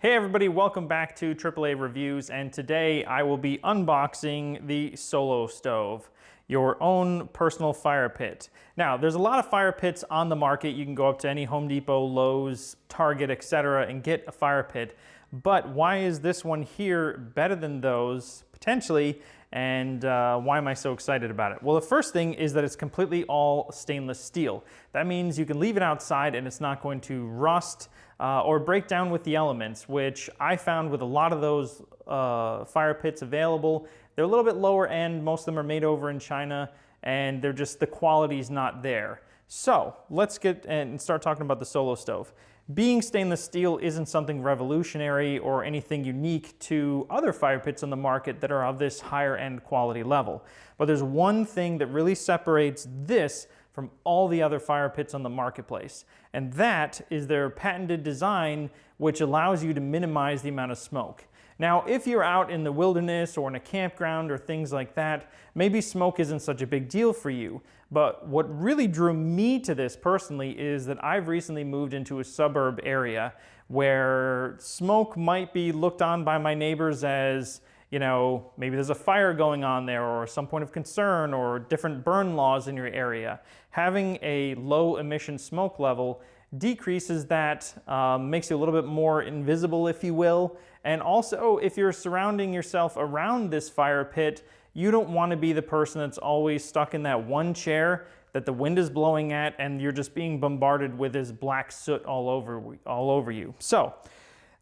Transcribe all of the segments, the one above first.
Hey everybody, welcome back to AAA Reviews, and today I will be unboxing the Solo Stove, your own personal fire pit. Now, there's a lot of fire pits on the market. You can go up to any Home Depot, Lowe's, Target, etc. and get a fire pit. But why is this one here better than those, potentially, and why am I so excited about it? Well, the first thing is that it's completely all stainless steel. That means you can leave it outside and it's not going to rust or break down with the elements, which I found with a lot of those fire pits available. They're a little bit lower end. Most of them are made over in China, and they're just, the quality's not there. So let's get and start talking about the Solo Stove. Being stainless steel isn't something revolutionary or anything unique to other fire pits on the market that are of this higher end quality level. But there's one thing that really separates this from all the other fire pits on the marketplace, and that is their patented design, which allows you to minimize the amount of smoke. Now, if you're out in the wilderness or in a campground or things like that, maybe smoke isn't such a big deal for you. But what really drew me to this personally is that I've recently moved into a suburb area where smoke might be looked on by my neighbors as, you know, maybe there's a fire going on there or some point of concern or different burn laws in your area. Having a low emission smoke level decreases that, makes you a little bit more invisible, if you will. And also, if you're surrounding yourself around this fire pit, you don't want to be the person that's always stuck in that one chair that the wind is blowing at and you're just being bombarded with this black soot all over you. So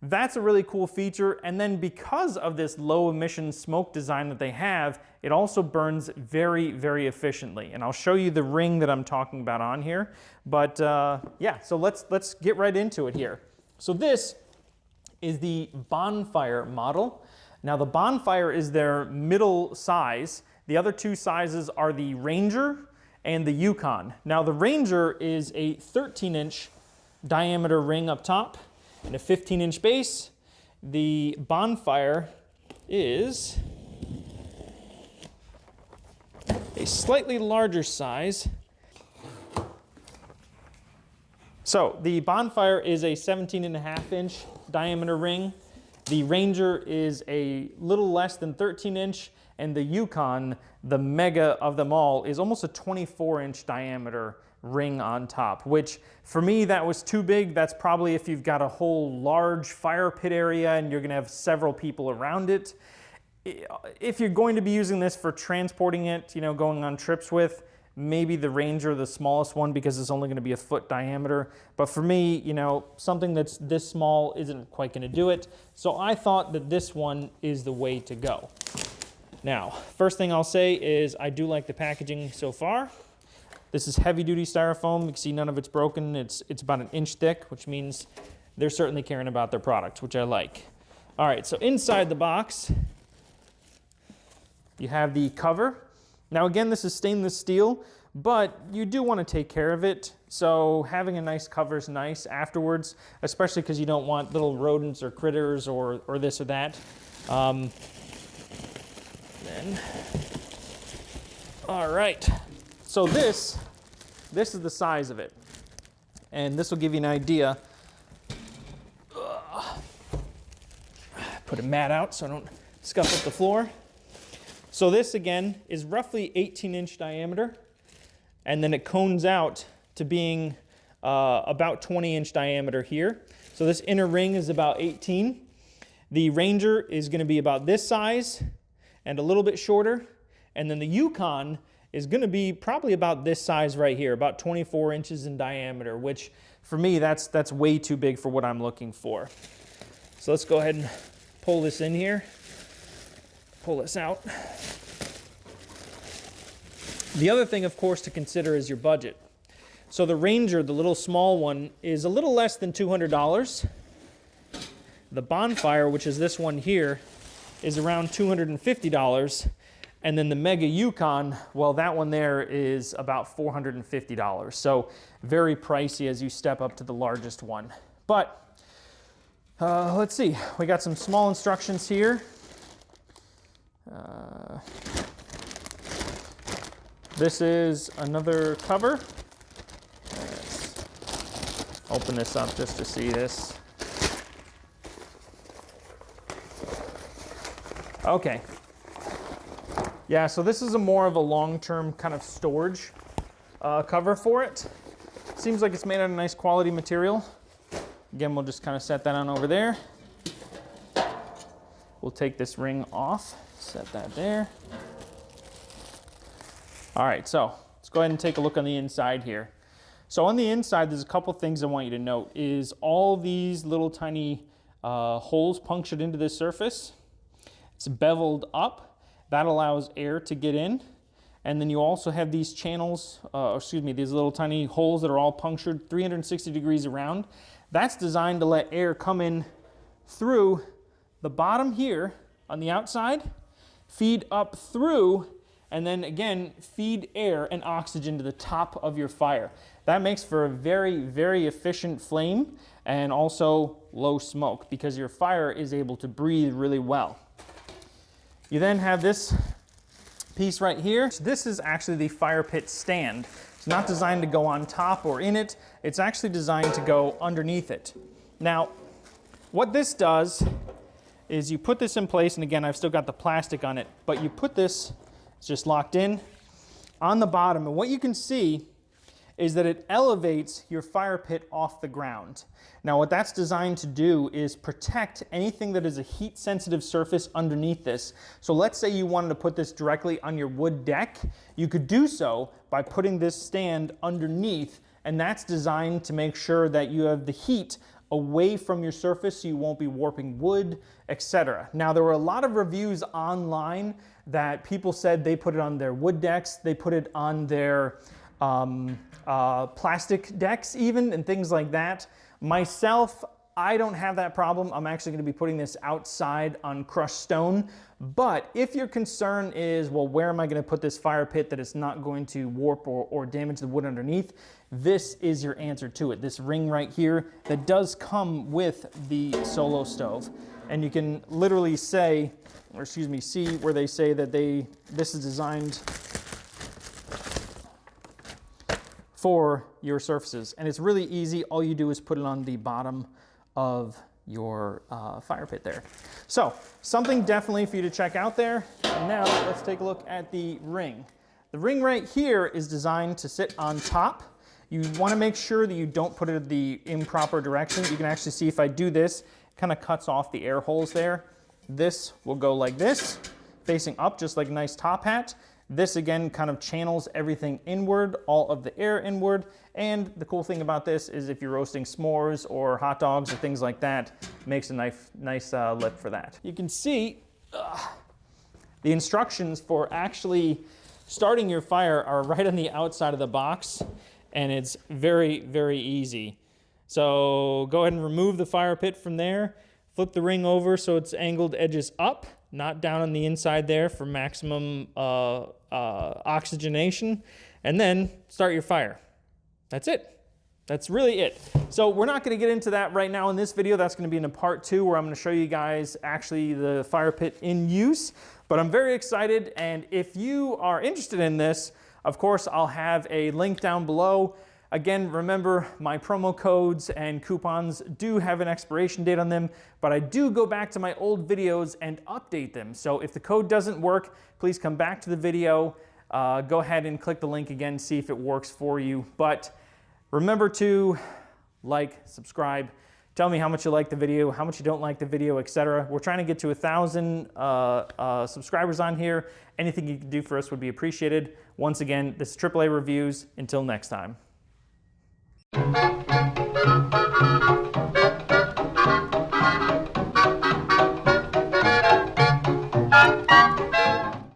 that's a really cool feature, and then because of this low emission smoke design that they have, it also burns very, very efficiently. And I'll show you the ring that I'm talking about on here. But yeah, so let's get right into it here. So this is the Bonfire model. Now the Bonfire is their middle size. The other two sizes are the Ranger and the Yukon. Now the Ranger is a 13-inch diameter ring up top and a 15-inch base. The Bonfire is a slightly larger size. So the Bonfire is a 17.5-inch diameter ring. The Ranger is a little less than 13-inch, and the Yukon, the mega of them all, is almost a 24-inch diameter ring on top, which for me, that was too big. That's probably if you've got a whole large fire pit area and you're gonna have several people around it. If you're going to be using this for transporting it, you know, going on trips with, maybe the Ranger, the smallest one, because it's only gonna be a foot diameter. But for me, you know, something that's this small isn't quite gonna do it. So I thought that this one is the way to go. Now, first thing I'll say is I do like the packaging so far. This is heavy duty styrofoam. You can see none of it's broken. It's about an inch thick, which means they're certainly caring about their products, which I like. All right, so inside the box, you have the cover. Now again, this is stainless steel, but you do want to take care of it. So having a nice cover is nice afterwards, especially because you don't want little rodents or critters or this or that. All right. So this is the size of it. And this will give you an idea. Put a mat out so I don't scuff up the floor. So this again is roughly 18-inch diameter, and then it cones out to being about 20-inch diameter here. So this inner ring is about 18. The Ranger is going to be about this size and a little bit shorter, and then the Yukon is going to be probably about this size right here, about 24 inches in diameter, which for me, that's way too big for what I'm looking for. So let's go ahead and pull this in here. Pull this out. The other thing, of course, to consider is your budget. So the Ranger, the little small one, is a little less than $200. The Bonfire, which is this one here, is around $250. And then the Mega Yukon, well, that one there is about $450. So very pricey as you step up to the largest one. But let's see, we got some small instructions here. This is another cover. Let's open this up just to see this. Okay. Yeah, so this is a more of a long-term kind of storage cover for it. Seems like it's made out of nice quality material. Again, we'll just kind of set that on over there. We'll take this ring off, set that there. All right, so let's go ahead and take a look on the inside here. So on the inside, there's a couple things I want you to note is all these little tiny holes punctured into this surface. It's beveled up. That allows air to get in. And then you also have these channels, these little tiny holes that are all punctured 360 degrees around. That's designed to let air come in through the bottom here on the outside, feed up through, and then again, feed air and oxygen to the top of your fire. That makes for a very, very efficient flame and also low smoke because your fire is able to breathe really well. You then have this piece right here. This is actually the fire pit stand. It's not designed to go on top or in it. It's actually designed to go underneath it. Now, what this does is you put this in place, and again, I've still got the plastic on it, but you put this, it's just locked in, on the bottom, and what you can see is that it elevates your fire pit off the ground. Now what that's designed to do is protect anything that is a heat sensitive surface underneath this. So let's say you wanted to put this directly on your wood deck, you could do so by putting this stand underneath, and that's designed to make sure that you have the heat away from your surface so you won't be warping wood, etc. Now there were a lot of reviews online that people said they put it on their wood decks, they put it on their plastic decks even, and things like that. Myself, I don't have that problem. I'm actually going to be putting this outside on crushed stone. But if your concern is, well, where am I going to put this fire pit that is not going to warp or damage the wood underneath? This is your answer to it. This ring right here that does come with the Solo stove. And you can literally say, or excuse me, see where they say that this is designed for your surfaces. And it's really easy. All you do is put it on the bottom of your fire pit there. So something definitely for you to check out there. And now let's take a look at the ring. The ring right here is designed to sit on top. You want to make sure that you don't put it the improper direction. You can actually see if I do this, it kind of cuts off the air holes there. This will go like this, facing up just like a nice top hat. This again kind of channels everything inward, all of the air inward. And the cool thing about this is if you're roasting s'mores or hot dogs or things like that, it makes a nice lip for that. You can see the instructions for actually starting your fire are right on the outside of the box, and it's very, very easy. So go ahead and remove the fire pit from there, flip the ring over so it's angled edges up, not down on the inside there for maximum oxygenation, and then start your fire. That's it. That's really it. So we're not going to get into that right now in this video. That's going to be in a part 2 where I'm going to show you guys actually the fire pit in use. But I'm very excited, and if you are interested in this, of course, I'll have a link down below. Again, remember, my promo codes and coupons do have an expiration date on them, but I do go back to my old videos and update them. So if the code doesn't work, please come back to the video, go ahead and click the link again, see if it works for you. But remember to like, subscribe, tell me how much you like the video, how much you don't like the video, etc. We're trying to get to 1,000 subscribers on here. Anything you can do for us would be appreciated. Once again, this is AAA Reviews. Until next time.